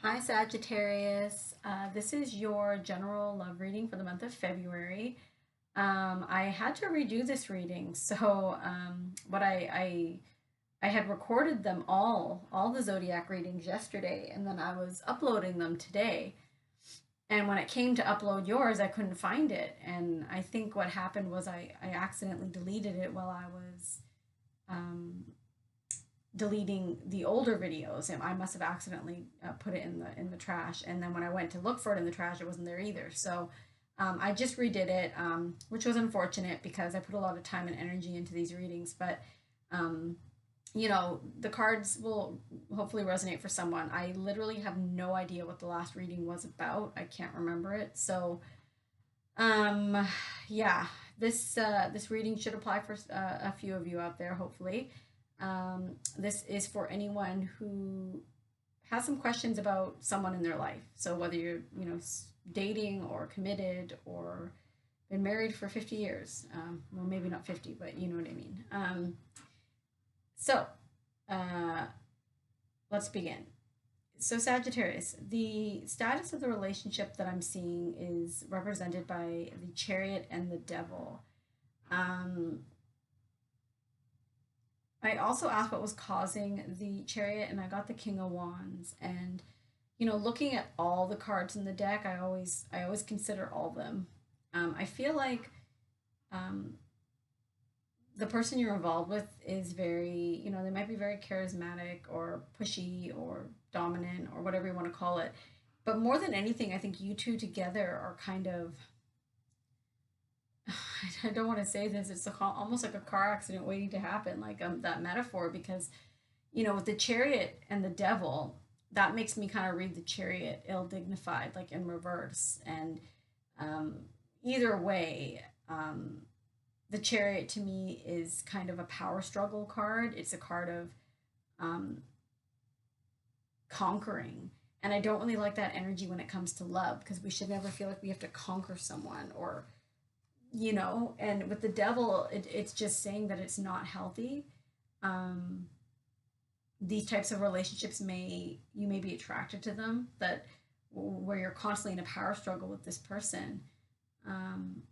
Hi, Sagittarius. This is your general love reading for the month of February. I had to redo this reading, so but I had recorded them all the zodiac readings yesterday, and then I was uploading them today. And when it came to upload yours, I couldn't find it, and I think what happened was I accidentally deleted it while I was um, deleting the older videos, and I must have accidentally put it in the trash. And then when I went to look for it in the trash, it wasn't there either. So I just redid it, which was unfortunate because I put a lot of time and energy into these readings. But um, the cards will hopefully resonate for someone. I literally have no idea what the last reading was about. I can't remember it. So um, yeah, this reading should apply for a few of you out there, hopefully. This is for anyone who has some questions about someone in their life. So whether you're, dating or committed or been married for 50 years, well, maybe not 50, but you know what I mean. So uh, let's begin. So, Sagittarius, the status of the relationship that I'm seeing is represented by the Chariot and the Devil. Um, I also asked what was causing the Chariot, and I got the King of Wands. And looking at all the cards in the deck, I always consider all of them. I feel like um, the person you're involved with is very, they might be very charismatic or pushy or dominant or whatever you want to call it. But more than anything, I think you two together are kind of, I don't want to say this, it's almost like a car accident waiting to happen, like that metaphor, because, with the Chariot and the Devil, that makes me kind of read the Chariot ill dignified, like in reverse. And um, either way, the Chariot to me is kind of a power struggle card. It's a card of um, conquering. And I don't really like that energy when it comes to love, because we should never feel like we have to conquer someone, or, and with the Devil, it's just saying that it's not healthy. Um, these types of relationships you may be attracted to them, that where you're constantly in a power struggle with this person. Um,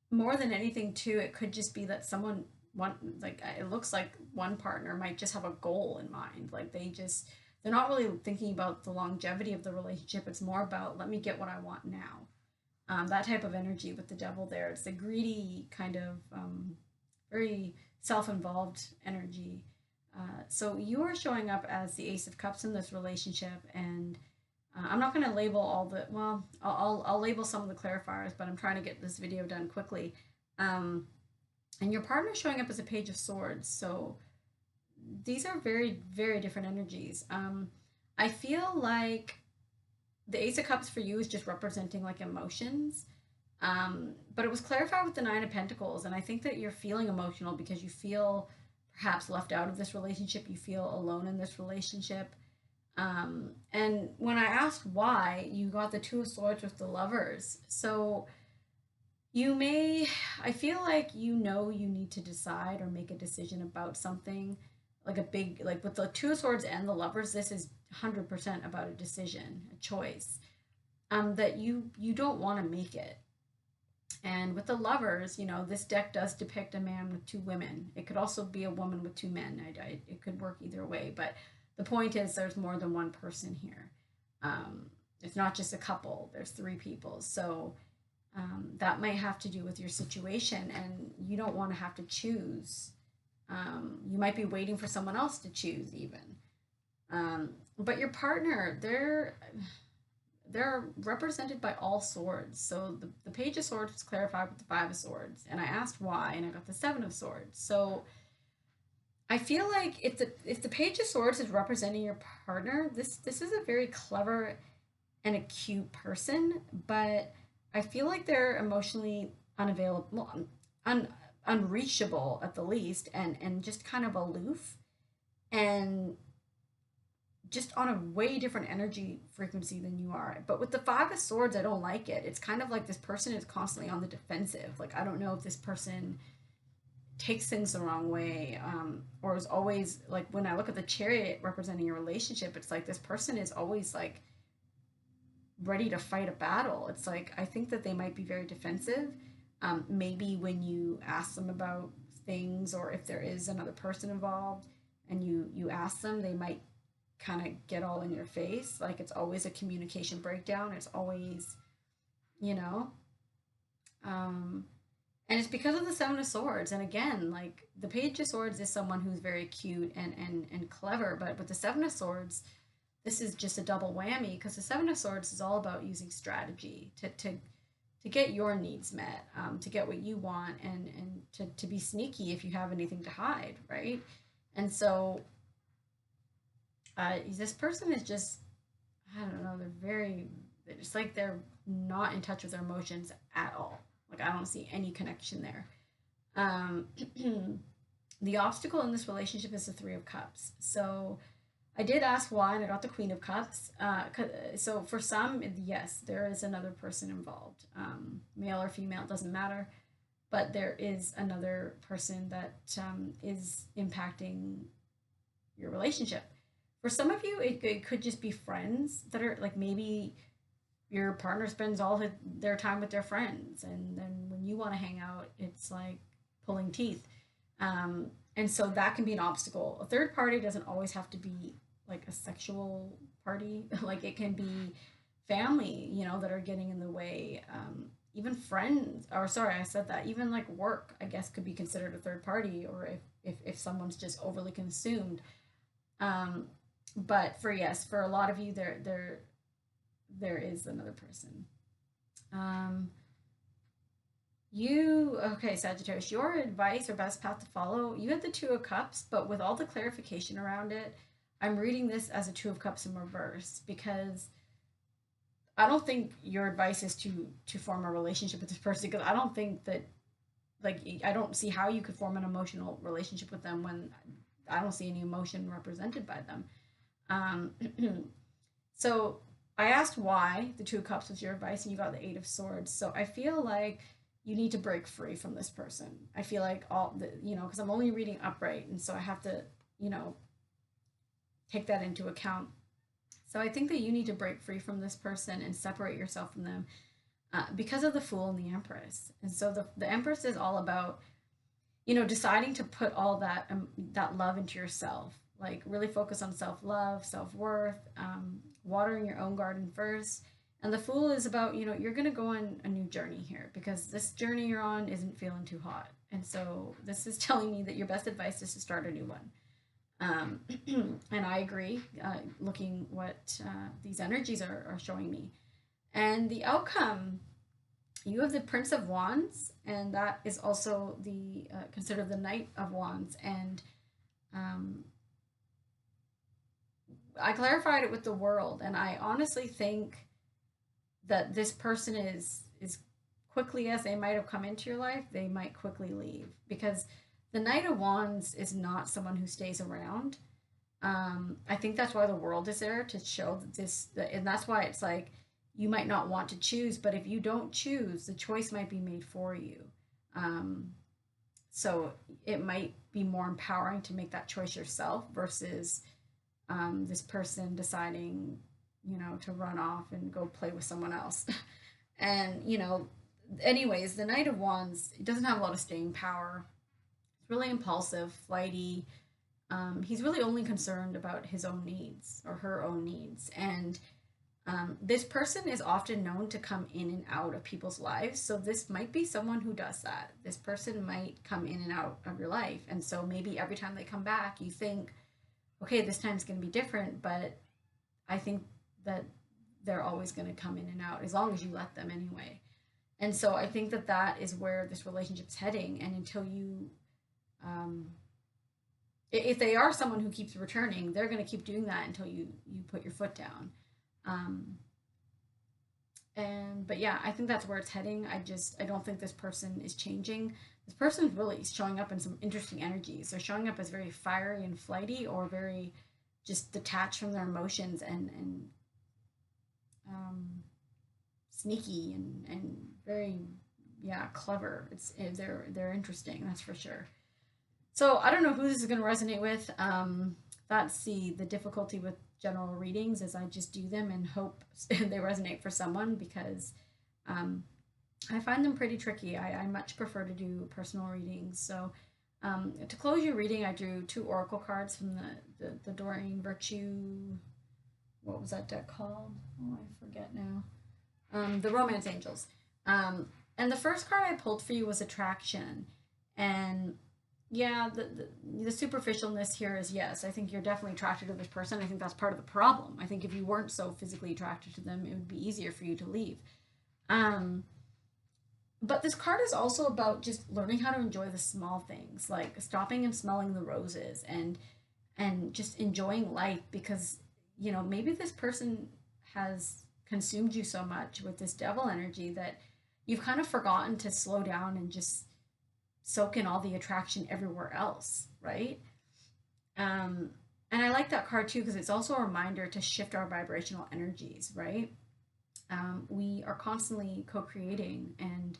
More than anything too, it could just be that someone one like it looks like one partner might just have a goal in mind, like they're not really thinking about the longevity of the relationship. It's more about, let me get what I want now. That type of energy with the Devil there. It's the greedy kind of very self-involved energy. So you are showing up as the Ace of Cups in this relationship, and I'm not going to label all the, well, I'll label some of the clarifiers, but I'm trying to get this video done quickly. And your partner's showing up as a Page of Swords. So these are very, very different energies. I feel like the Ace of Cups for you is just representing like emotions. But it was clarified with the Nine of Pentacles. And I think that you're feeling emotional because you feel perhaps left out of this relationship. You feel alone in this relationship. And when I asked why, you got the Two of Swords with the Lovers. So I feel like you need to decide or make a decision about something, like a big, like with the Two of Swords and the Lovers, this is 100% about a decision, a choice, that you don't want to make it. And with the Lovers, this deck does depict a man with two women. It could also be a woman with two men. It could work either way. But the point is, there's more than one person here. It's not just a couple, there's three people. So that might have to do with your situation, and you don't want to have to choose. You might be waiting for someone else to choose, even. But your partner, they're represented by all swords. So the Page of Swords was clarified with the Five of Swords, and I asked why, and I got the Seven of Swords. So I feel like if the Page of Swords is representing your partner, this is a very clever and a cute person, but I feel like they're emotionally unavailable, unreachable at the least, and just kind of aloof, and just on a way different energy frequency than you are. But with the Five of Swords, I don't like it. It's kind of like this person is constantly on the defensive. Like, I don't know if this person takes things the wrong way, or is always like, when I look at the chariot representing your relationship, it's like this person is always like ready to fight a battle. It's like, I think that they might be very defensive. Maybe when you ask them about things, or if there is another person involved and you ask them, they might kind of get all in your face. Like, it's always a communication breakdown. It's always, you know, um, and it's because of the Seven of Swords. And again, like, the Page of Swords is someone who's very cute and clever, but with the Seven of Swords, this is just a double whammy, because the Seven of Swords is all about using strategy to get your needs met, to get what you want, and to be sneaky if you have anything to hide, right? And so this person is just, I don't know, they're just like, they're not in touch with their emotions at all. Like, I don't see any connection there. Um, the obstacle in this relationship is the Three of Cups. So I did ask why, and I got the Queen of Cups. So for some, yes, there is another person involved, male or female, it doesn't matter. But there is another person that is impacting your relationship. For some of you, it could just be friends that are like, maybe your partner spends all their time with their friends, and then when you want to hang out, it's like pulling teeth. And so that can be an obstacle. A third party doesn't always have to be like a sexual party. Like, it can be family, that are getting in the way. Even friends, or sorry, I said that. Even like work, I guess, could be considered a third party, or if someone's just overly consumed. Um, but for a lot of you, there is another person. Um, okay, Sagittarius, your advice or best path to follow, you had the Two of Cups, but with all the clarification around it, I'm reading this as a Two of Cups in reverse, because I don't think your advice is to form a relationship with this person, because I don't think that, like, I don't see how you could form an emotional relationship with them when I don't see any emotion represented by them. Um, so I asked why the Two of Cups was your advice, and you got the Eight of Swords. So I feel like you need to break free from this person. I feel like because I'm only reading upright, and so I have to, take that into account. So I think that you need to break free from this person and separate yourself from them, because of the Fool and the Empress. And so the Empress is all about, deciding to put all that love into yourself. Like, really focus on self-love, self-worth, watering your own garden first. And the Fool is about, you're going to go on a new journey here, because this journey you're on isn't feeling too hot. And so this is telling me that your best advice is to start a new one. And I agree, looking what these energies are showing me. And the outcome, you have the Prince of Wands, and that is also considered the Knight of Wands. And I clarified it with the World, and I honestly think that this person is quickly as they might have come into your life, they might quickly leave, because the Knight of Wands is not someone who stays around. I think that's why the World is there, to show and that's why it's like, you might not want to choose, but if you don't choose, the choice might be made for you. So it might be more empowering to make that choice yourself, versus this person deciding, to run off and go play with someone else. And, anyways, the Knight of Wands, it doesn't have a lot of staying power. It's really impulsive, flighty. He's really only concerned about his own needs, or her own needs. And this person is often known to come in and out of people's lives. So this might be someone who does that. This person might come in and out of your life. And so maybe every time they come back, you think, okay, this time's going to be different. But I think that they're always going to come in and out, as long as you let them anyway. And so I think that is where this relationship's heading. And until you, if they are someone who keeps returning, they're going to keep doing that until you put your foot down. But yeah, I think that's where it's heading. I don't think this person is changing. This person's really showing up in some interesting energies. They're showing up as very fiery and flighty, or very just detached from their emotions, and sneaky, and very, yeah, clever. They're interesting, that's for sure. So I don't know who this is going to resonate with. That's the difficulty with general readings is I just do them and hope they resonate for someone because um, I find them pretty tricky. I much prefer to do personal readings. So to close your reading, I drew two oracle cards from the Doreen Virtue. What was that deck called? Oh, I forget now. The Romance Angels. Um, and the first card I pulled for you was Attraction. And yeah, the superficialness here is yes. I think you're definitely attracted to this person. I think that's part of the problem. I think if you weren't so physically attracted to them, it would be easier for you to leave. Um, but this card is also about just learning how to enjoy the small things, like stopping and smelling the roses and just enjoying life because maybe this person has consumed you so much with this devil energy that you've kind of forgotten to slow down and just soak in all the attraction everywhere else, right? Um, and I like that card too because it's also a reminder to shift our vibrational energies, right? We are constantly co creating, and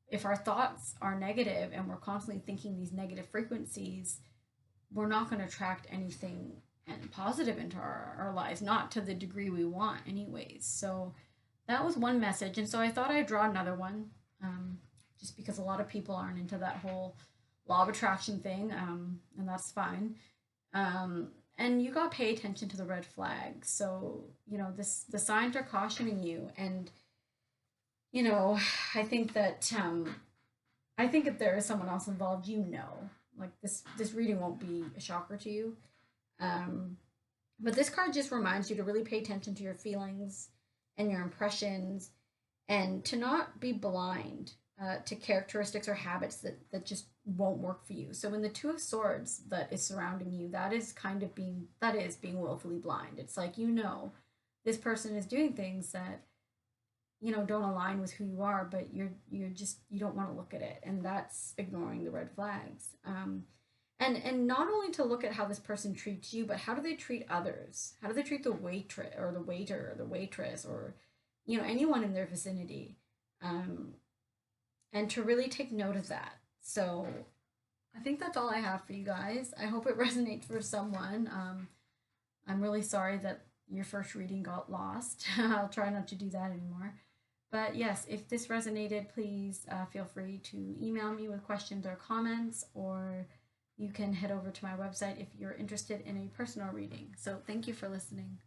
if our thoughts are negative and we're constantly thinking these negative frequencies, we're not going to attract anything and positive into our lives, not to the degree we want, anyways. So that was one message. And so I thought I'd draw another one just because a lot of people aren't into that whole law of attraction thing, and that's fine. And you got to pay attention to the red flags. So, the signs are cautioning you. And, you know, I think that, I think if there is someone else involved, like this reading won't be a shocker to you. Um, but this card just reminds you to really pay attention to your feelings and your impressions and to not be blind to characteristics or habits that just won't work for you. So in the Two of Swords that is surrounding you, that is being willfully blind. It's like this person is doing things that don't align with who you are, but you don't want to look at it, and that's ignoring the red flags. And not only to look at how this person treats you, but how do they treat others? How do they treat the waitress or the waiter or the waitress or anyone in their vicinity? And to really take note of that. So I think that's all I have for you guys. I hope it resonates for someone. I'm really sorry that your first reading got lost. I'll try not to do that anymore. But yes, if this resonated, please feel free to email me with questions or comments, or you can head over to my website if you're interested in a personal reading. So thank you for listening.